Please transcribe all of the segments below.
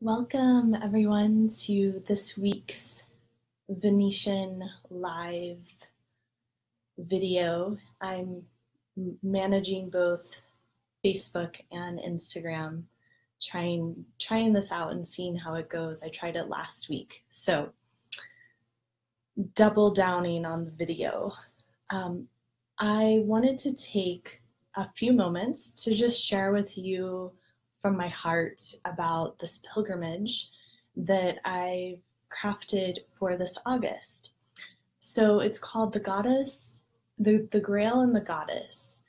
Welcome everyone to this week's Venetian live video. I'm managing both Facebook and Instagram, trying this out and seeing how it goes. I tried it last week, so double downing on the video. I wanted to take a few moments to just share with you from my heart about this pilgrimage that I've crafted for this August. So it's called the Grail and the Goddess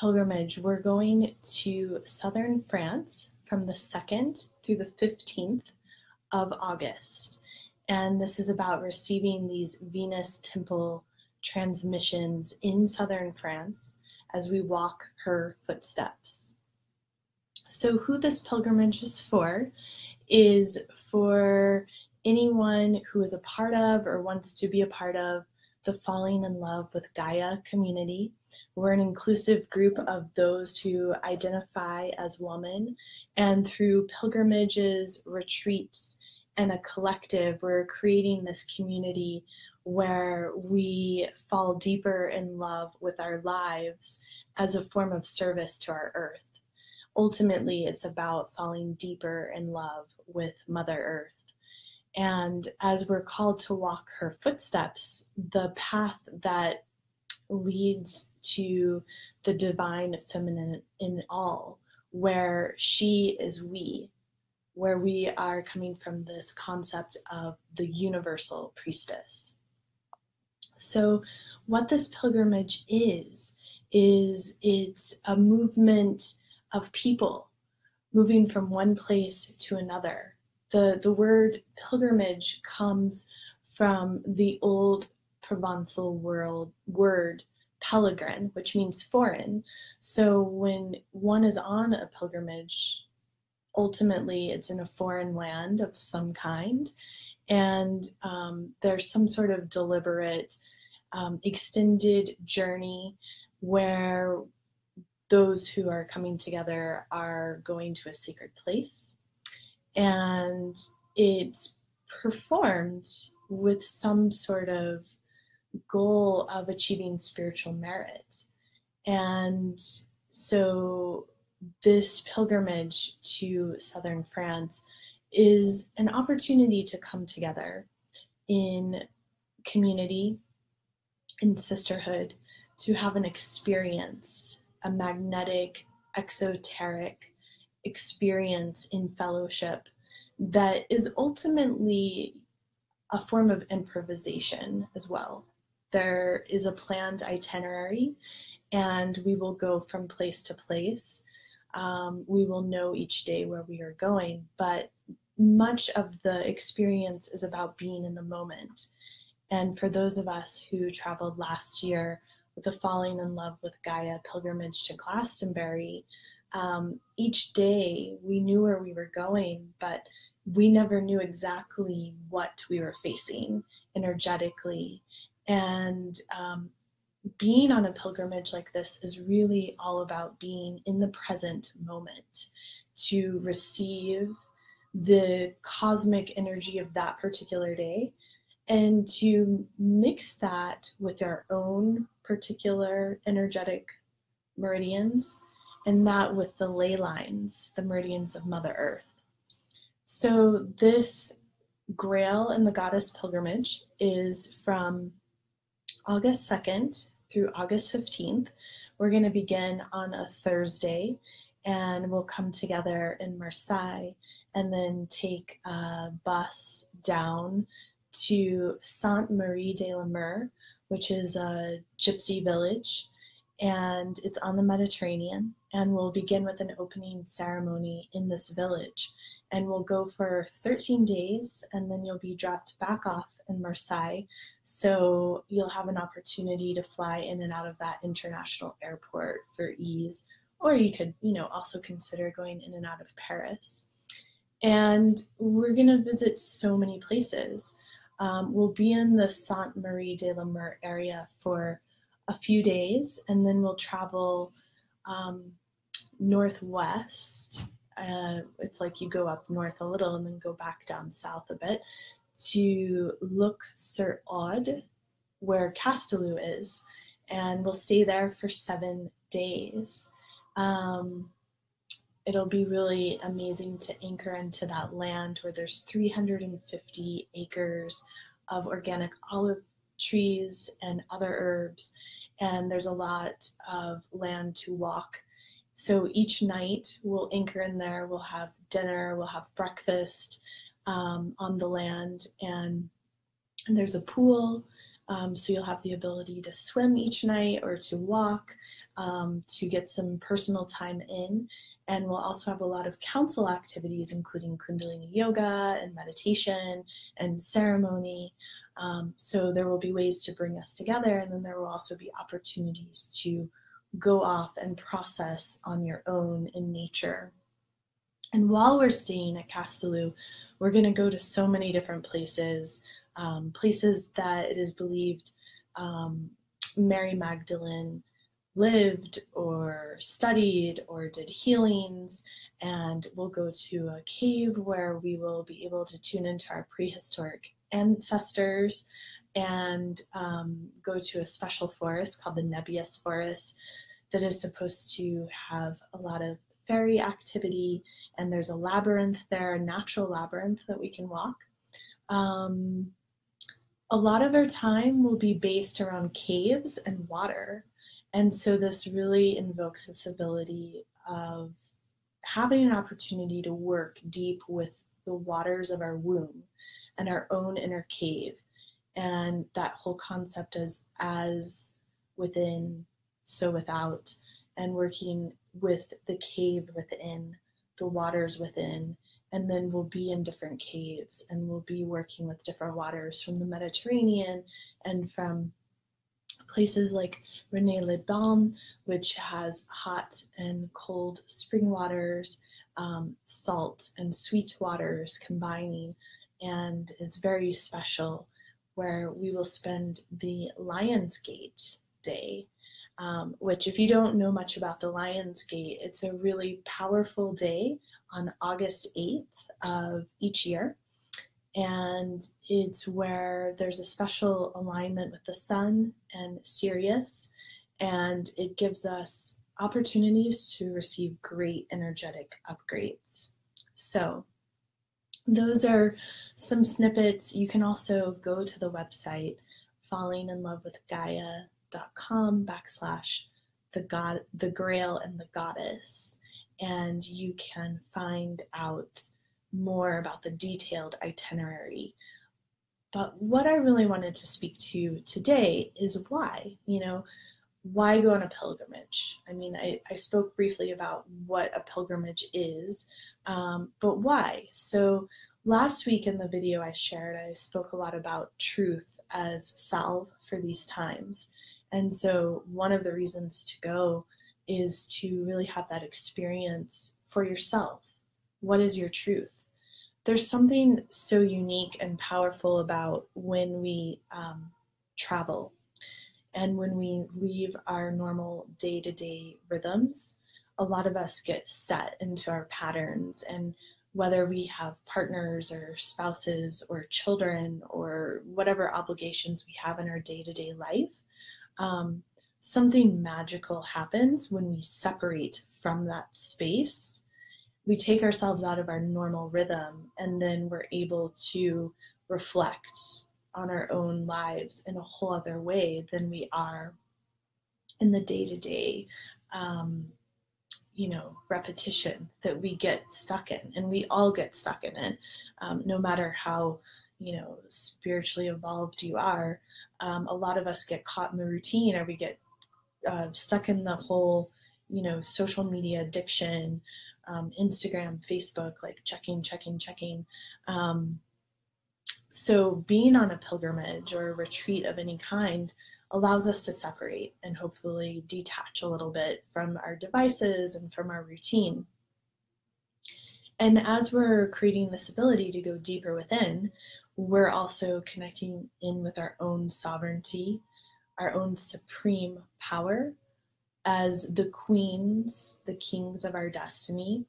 pilgrimage. We're going to southern France from the 2nd through the 15th of August. And this is about receiving these Venus temple transmissions in southern France as we walk her footsteps. So who this pilgrimage is for anyone who is a part of or wants to be a part of the Falling in Love with Gaia community. We're an inclusive group of those who identify as woman, and through pilgrimages, retreats, and a collective, we're creating this community where we fall deeper in love with our lives as a form of service to our earth. Ultimately, it's about falling deeper in love with Mother Earth. And as we're called to walk her footsteps, the path that leads to the divine feminine in all, where she is we, where we are coming from this concept of the universal priestess. So what this pilgrimage is it's a movement of people moving from one place to another. The word pilgrimage comes from the old Provençal word pellegrin, which means foreign. So when one is on a pilgrimage, ultimately it's in a foreign land of some kind, and there's some sort of deliberate extended journey where those who are coming together are going to a sacred place, and it's performed with some sort of goal of achieving spiritual merit. And so this pilgrimage to southern France is an opportunity to come together in community, in sisterhood, to have an experience, a magnetic, exoteric experience in fellowship that is ultimately a form of improvisation as well. There is a planned itinerary, and we will go from place to place. We will know each day where we are going, but much of the experience is about being in the moment. And for those of us who traveled last year with the Falling in Love with Gaia pilgrimage to Glastonbury, each day we knew where we were going, but we never knew exactly what we were facing energetically. And being on a pilgrimage like this is really all about being in the present moment to receive the cosmic energy of that particular day, and to mix that with our own particular energetic meridians, and that with the ley lines, the meridians of Mother Earth. So this Grail and the Goddess pilgrimage is from August 2nd through August 15th. We're going to begin on a Thursday, and we'll come together in Marseille and then take a bus down to Sainte-Marie-de-la-Mer, which is a gypsy village, and it's on the Mediterranean. And we'll begin with an opening ceremony in this village, and we'll go for 13 days, and then you'll be dropped back off in Marseille. So you'll have an opportunity to fly in and out of that international airport for ease, or you could, also consider going in and out of Paris. And we're going to visit so many places. We'll be in the Sainte-Marie-de-la-Mer area for a few days, and then we'll travel northwest. It's like you go up north a little and then go back down south a bit to Look Sur Odd, where Castelou is, and we'll stay there for 7 days. It'll be really amazing to anchor into that land where there's 350 acres of organic olive trees and other herbs, and there's a lot of land to walk. So each night we'll anchor in there, we'll have dinner, we'll have breakfast on the land, and there's a pool. So you'll have the ability to swim each night or to walk, to get some personal time in. And we'll also have a lot of council activities, including Kundalini yoga and meditation and ceremony. So there will be ways to bring us together, and then there will also be opportunities to go off and process on your own in nature. And while we're staying at Castelou, we're going to go to so many different places, places that it is believed Mary Magdalene lived or studied or did healings, and we'll go to a cave where we will be able to tune into our prehistoric ancestors, and go to a special forest called the Nebius Forest that is supposed to have a lot of fairy activity, and there's a labyrinth there, a natural labyrinth that we can walk. A lot of our time will be based around caves and water. And so this really invokes this ability of having an opportunity to work deep with the waters of our womb and our own inner cave. And that whole concept is as within, so without, and working with the cave within, the waters within. And then we'll be in different caves, and we'll be working with different waters from the Mediterranean and from places like René-les-Bains, which has hot and cold spring waters, salt and sweet waters combining, and is very special, where we will spend the Lionsgate Day, which, if you don't know much about the Lionsgate, it's a really powerful day on August 8th of each year. And it's where there's a special alignment with the sun and Sirius, and it gives us opportunities to receive great energetic upgrades. So those are some snippets. You can also go to the website fallinginlovewithgaia.com/the Grail and the Goddess, and you can find out more about the detailed itinerary. But what I really wanted to speak to today is why, why go on a pilgrimage? I mean, I spoke briefly about what a pilgrimage is, but why? So last week in the video I shared, I spoke a lot about truth as salve for these times. And so one of the reasons to go is to really have that experience for yourself. What is your truth? There's something so unique and powerful about when we travel and when we leave our normal day-to-day rhythms. A lot of us get set into our patterns, and whether we have partners or spouses or children or whatever obligations we have in our day-to-day life, something magical happens when we separate from that space. We take ourselves out of our normal rhythm, and then we're able to reflect on our own lives in a whole other way than we are in the day-to-day, repetition that we get stuck in. And we all get stuck in it, no matter how, spiritually evolved you are. A lot of us get caught in the routine, or we get stuck in the whole, social media addiction, Instagram, Facebook, like checking. So being on a pilgrimage or a retreat of any kind allows us to separate and hopefully detach a little bit from our devices and from our routine. And as we're creating this ability to go deeper within, we're also connecting in with our own sovereignty, our own supreme power, as the queens, the kings of our destiny,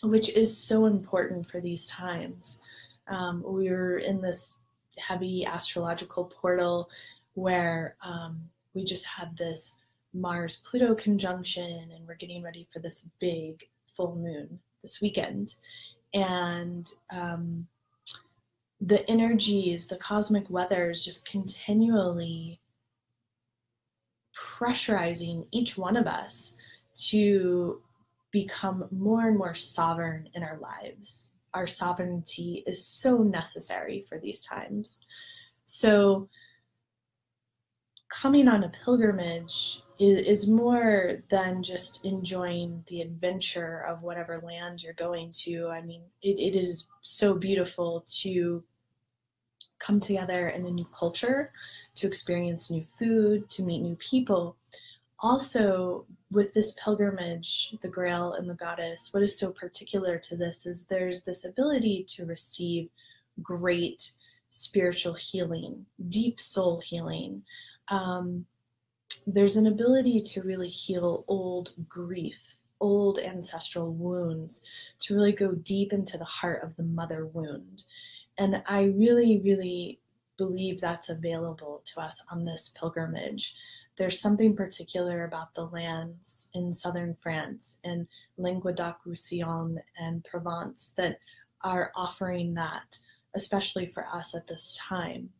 which is so important for these times. We're in this heavy astrological portal where we just had this Mars Pluto conjunction, and we're getting ready for this big full moon this weekend. And the energies, the cosmic weather is just continually pressurizing each one of us to become more and more sovereign in our lives. Our sovereignty is so necessary for these times. So coming on a pilgrimage is more than just enjoying the adventure of whatever land you're going to. I mean, it is so beautiful to come together in a new culture, to experience new food, to meet new people. Also, with this pilgrimage, the Grail and the Goddess, what is so particular to this is there's this ability to receive great spiritual healing, deep soul healing. There's an ability to really heal old grief, old ancestral wounds, to really go deep into the heart of the mother wound. And I really, really believe that's available to us on this pilgrimage. There's something particular about the lands in southern France and Languedoc-Roussillon and Provence that are offering that, especially for us at this time.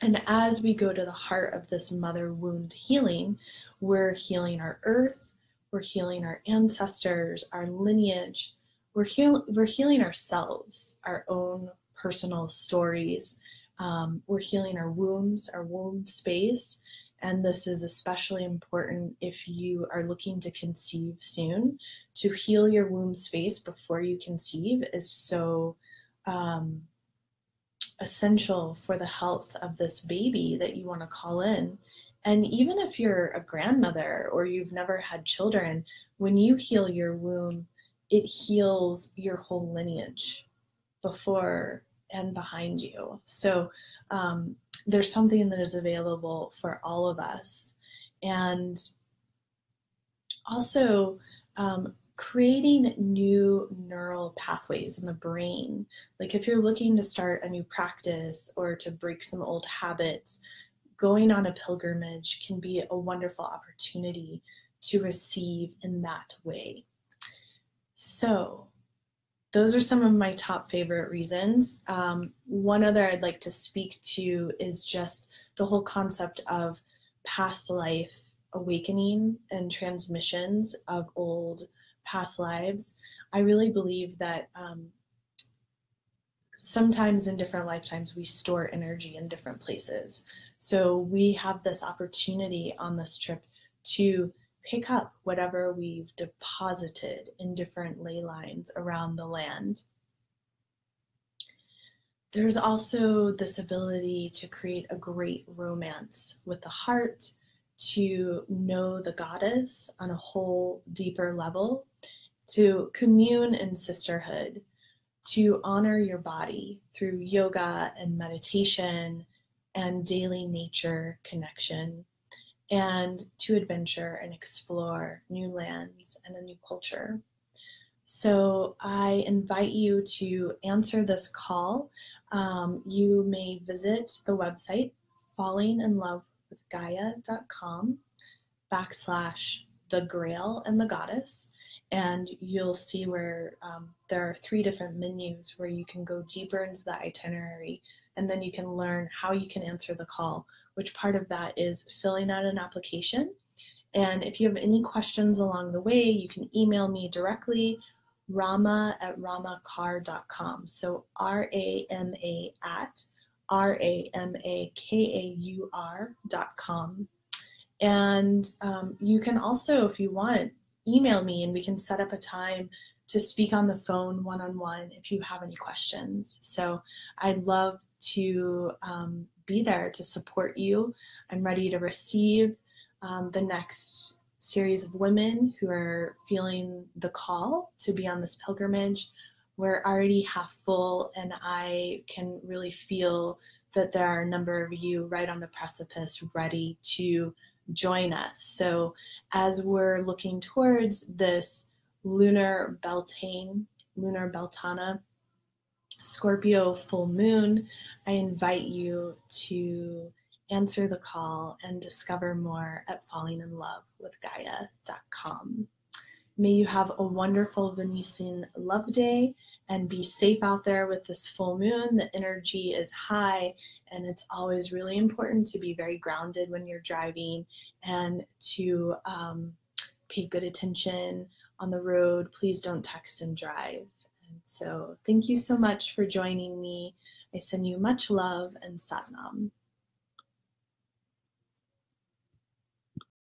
And as we go to the heart of this mother wound healing, we're healing our earth, we're healing our ancestors, our lineage, we're healing ourselves, our own personal stories. We're healing our wombs, our womb space. And this is especially important if you are looking to conceive soon. To heal your womb space before you conceive is so essential for the health of this baby that you want to call in. And even if you're a grandmother or you've never had children, when you heal your womb, it heals your whole lineage before and behind you. So there's something that is available for all of us. And also creating new neural pathways in the brain. Like if you're looking to start a new practice or to break some old habits, going on a pilgrimage can be a wonderful opportunity to receive in that way. So those are some of my top favorite reasons. One other I'd like to speak to is just the whole concept of past life awakening and transmissions of old past lives. I really believe that sometimes in different lifetimes we store energy in different places. So we have this opportunity on this trip to pick up whatever we've deposited in different ley lines around the land. There's also this ability to create a great romance with the heart, to know the goddess on a whole deeper level, to commune in sisterhood, to honor your body through yoga and meditation and daily nature connection, and to adventure and explore new lands and a new culture. So I invite you to answer this call. You may visit the website fallinginlovewithgaia.com/the Grail and the Goddess, and you'll see where there are 3 different menus where you can go deeper into the itinerary, and then you can learn how you can answer the call, which part of that is filling out an application. And if you have any questions along the way, you can email me directly, rama@ramacar.com. So RAMA@RAMAKAUR.com. And you can also, if you want, email me and we can set up a time to speak on the phone one-on-one if you have any questions. So I'd love to be there to support you. I'm ready to receive the next series of women who are feeling the call to be on this pilgrimage. We're already half full, and I can really feel that there are a number of you right on the precipice ready to join us. So as we're looking towards this lunar Beltane, lunar Beltana, Scorpio full moon, I invite you to answer the call and discover more at fallinginlovewithgaia.com. May you have a wonderful Venusian love day and be safe out there with this full moon. The energy is high, and it's always really important to be very grounded when you're driving and to pay good attention on the road. Please don't text and drive. And so thank you so much for joining me. I send you much love and Satnam.